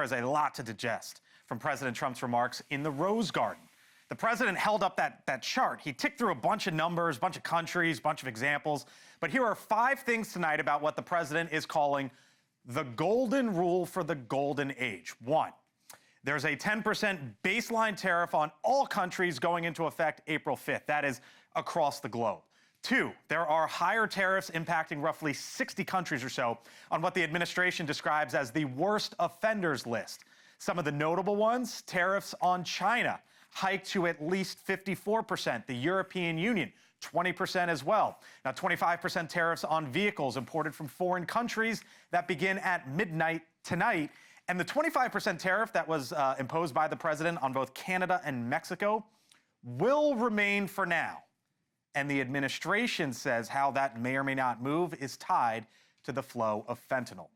there is a lot to digest from President Trump's remarks in the Rose Garden. The president held up that chart. He ticked through a bunch of numbers, a bunch of countries, a bunch of examples. But here are 5 things tonight about what the president is calling the golden rule for the golden age. 1, there's a 10% baseline tariff on all countries going into effect April 5th. That is across the globe. 2, there are higher tariffs impacting roughly 60 countries or so on what the administration describes as the worst offenders list. Some of the notable ones: tariffs on China hiked to at least 54%. The European Union, 20% as well. Now, 25% tariffs on vehicles imported from foreign countries that begin at midnight tonight. And the 25% tariff that was imposed by the president on both Canada and Mexico will remain for now. And the administration says how that may or may not move is tied to the flow of fentanyl.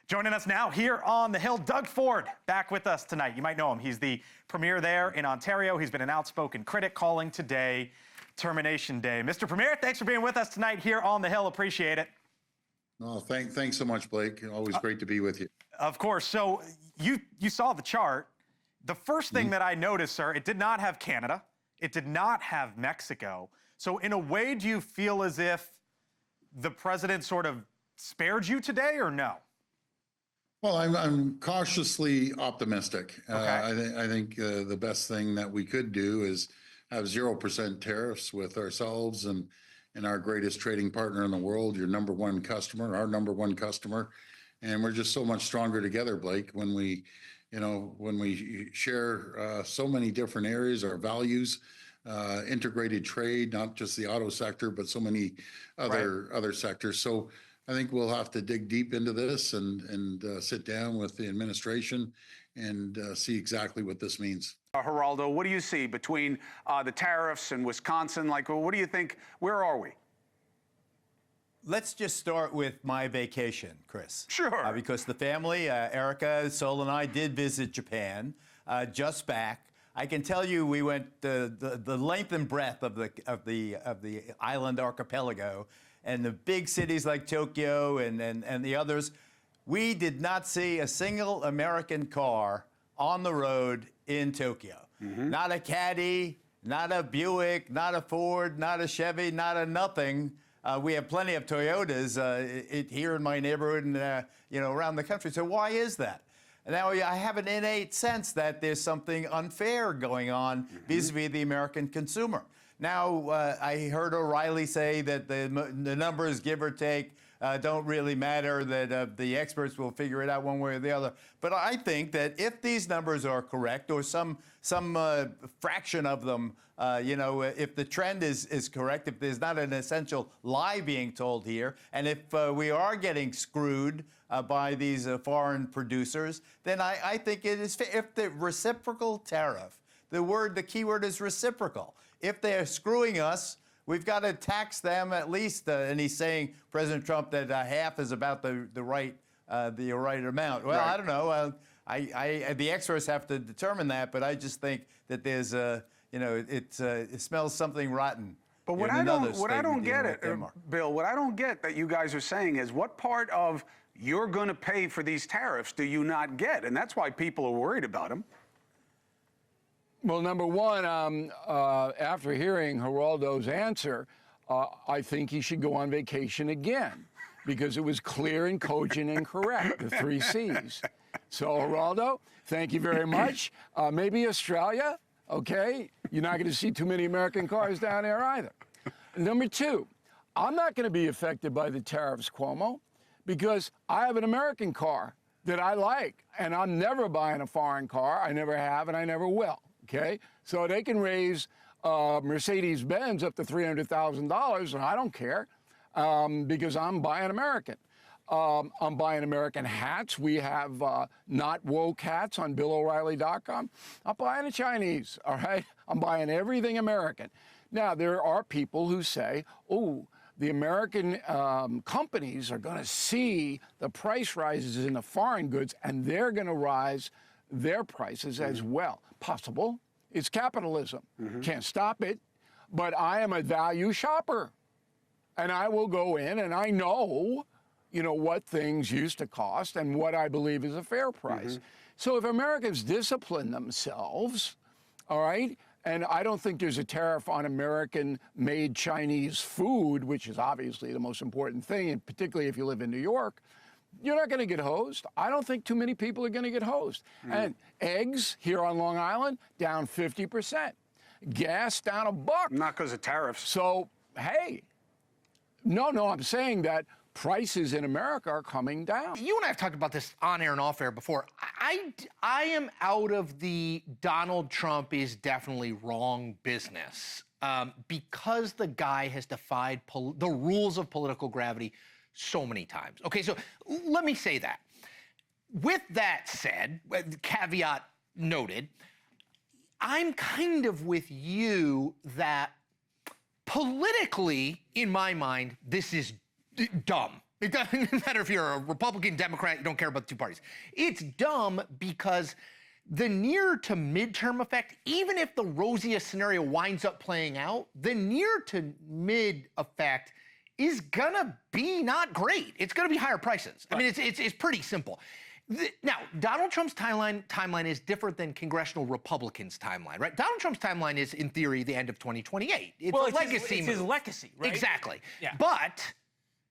Joining us now here on the Hill, Doug Ford, back with us tonight. You might know him. He's the premier there in Ontario. He's been an outspoken critic, calling today Termination Day. Mr. Premier, thanks for being with us tonight here on the Hill. Appreciate it. Oh, thanks so much, Blake. Always great to be with you. Of course. So you saw the chart. The first thing that I noticed, sir, it did not have Canada. It did not have Mexico. So in a way, do you feel as if the president sort of spared you today, or no? Well, I'm cautiously optimistic. Okay. I think the best thing that we could do is have 0% tariffs with ourselves and our greatest trading partner in the world, your number one customer, our number one customer. And we're just so much stronger together, Blake, when we share so many different areas, our values, integrated trade, not just the auto sector, but so many other sectors. So I think we'll have to dig deep into this and sit down with the administration and see exactly what this means. Geraldo, what do you see between the tariffs and Wisconsin? Like, well, what do you think? Where are we? Let's just start with my vacation, Chris. Sure. Because the family, Erica, Sol, and I did visit Japan, just back. I can tell you, we went the length and breadth of the island archipelago, and the big cities like Tokyo and the others. We did not see a single American car on the road in Tokyo. Mm-hmm. Not a Caddy, not a Buick, not a Ford, not a Chevy, not a nothing. We have plenty of Toyotas here in my neighborhood and around the country. So why is that? Now, I have an innate sense that there's something unfair going on vis-a-vis the American consumer. Now, I heard O'Reilly say that the numbers, give or take, don't really matter, that the experts will figure it out one way or the other. But I think that if these numbers are correct, or some fraction of them, if the trend is correct, if there's not an essential lie being told here, and if we are getting screwed by these foreign producers, then I think it is fair. If the reciprocal tariff, the key word is reciprocal. If they're screwing us, we've got to tax them at least. And he's saying, President Trump, that half is about the right amount. Well, right. I don't know. The experts have to determine that, but I just think that there's it smells something rotten. But what I don't get, Bill, what I don't get that you guys are saying is, what part of you're going to pay for these tariffs do you not get? And that's why people are worried about them. Well, number one, after hearing Geraldo's answer, I think he should go on vacation again, because it was clear and cogent and correct, the 3 C's. So, Geraldo, thank you very much. Maybe Australia, okay? You're not going to see too many American cars down there either. Number 2, I'm not going to be affected by the tariffs, CUOMO, because I have an American car that I like, and I'm never buying a foreign car. I never have, and I never will. Okay, so they can raise Mercedes-Benz up to $300,000, and I don't care because I'm buying American. I'm buying American hats. We have not woke hats on BillO'Reilly.com. I'm buying the Chinese, all right? I'm buying everything American. Now, there are people who say, oh, the American companies are going to see the price rises in the foreign goods, and they're going to rise their prices as well. Possible. It's capitalism. Can't stop it. But I am a value shopper. And I will go in and I know, what things used to cost and what I believe is a fair price. So if Americans discipline themselves, all right, and I don't think there's a tariff on American-made Chinese food, which is obviously the most important thing, and particularly if you live in New York, you're not going to get hosed. I don't think too many people are going to get hosed. And eggs here on Long Island, down 50%. Gas down $1. Not because of tariffs. So, hey, no, I'm saying that prices in America are coming down. You and I have talked about this on air and off air before. I am out of the Donald Trump is definitely wrong business because the guy has defied the rules of political gravity so many times. Okay, so let me say that. With that said, caveat noted, I'm kind of with you that politically, in my mind, this is dumb. It doesn't matter if you're a Republican, Democrat, you don't care about the two parties. It's dumb because the near to midterm effect, even if the rosiest scenario winds up playing out, the near to mid effect is gonna be not great. It's gonna be higher prices. I mean, it's pretty simple. Now, Donald Trump's timeline is different than congressional Republicans' timeline, right? Donald Trump's timeline is, in theory, the end of 2028. It's a legacy it's move. his legacy, right? Exactly. Yeah. But,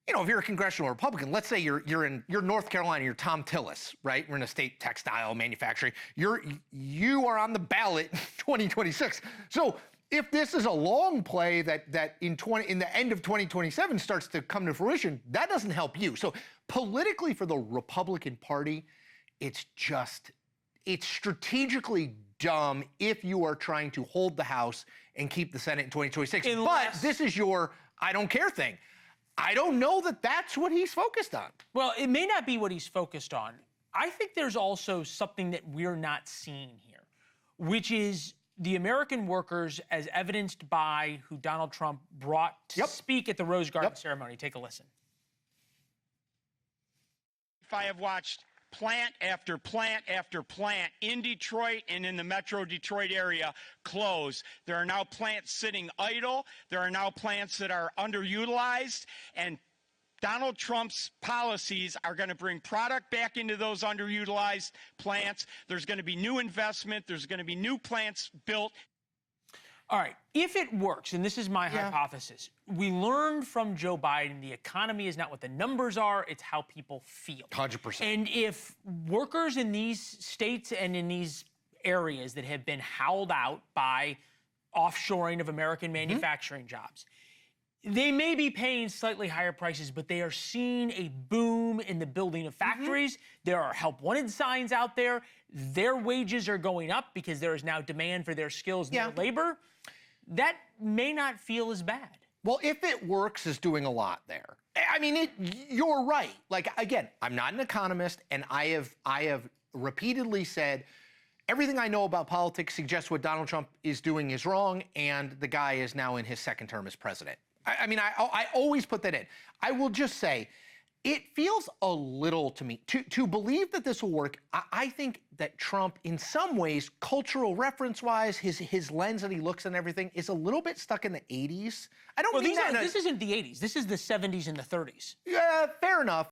you know, if you're a congressional Republican, let's say you're North Carolina, you're Tom Tillis, right? We're in a state textile manufacturing. You are on the ballot in 2026. So if this is a long play that in the end of 2027 starts to come to fruition, that doesn't help you. So politically for the Republican Party, it's strategically dumb if you are trying to hold the House and keep the Senate in 2026. But this is your I don't care thing. I don't know that that's what he's focused on. Well, it may not be what he's focused on. I think there's also something that we're not seeing here, which is the American workers, as evidenced by who Donald Trump brought to speak at the Rose Garden ceremony. Take a listen. If I have watched plant after plant after plant in Detroit and in the metro Detroit area close. There are now plants sitting idle. There are now plants that are underutilized. And Donald Trump's policies are going to bring product back into those underutilized plants. There's going to be new investment. There's going to be new plants built. All right, if it works, and this is my hypothesis, we learned from Joe Biden the economy is not what the numbers are, it's how people feel. 100%. And if workers in these states and in these areas that have been howled out by offshoring of American manufacturing jobs, they may be paying slightly higher prices, but they are seeing a boom in the building of factories. There are help wanted signs out there. Their wages are going up because there is now demand for their skills and their labor. That may not feel as bad. Well, if it works, is doing a lot there. I mean, you're right. Like, again, I'm not an economist, and I have repeatedly said everything I know about politics suggests what Donald Trump is doing is wrong, and the guy is now in his second term as president. I mean, I always put that in. I will just say, it feels a little to me, to believe that this will work, I think that Trump, in some ways, cultural reference-wise, his lens that he looks and everything, is a little bit stuck in the 80s. I don't mean that. This isn't the 80s. This is the 70s and the 30s. Yeah, fair enough.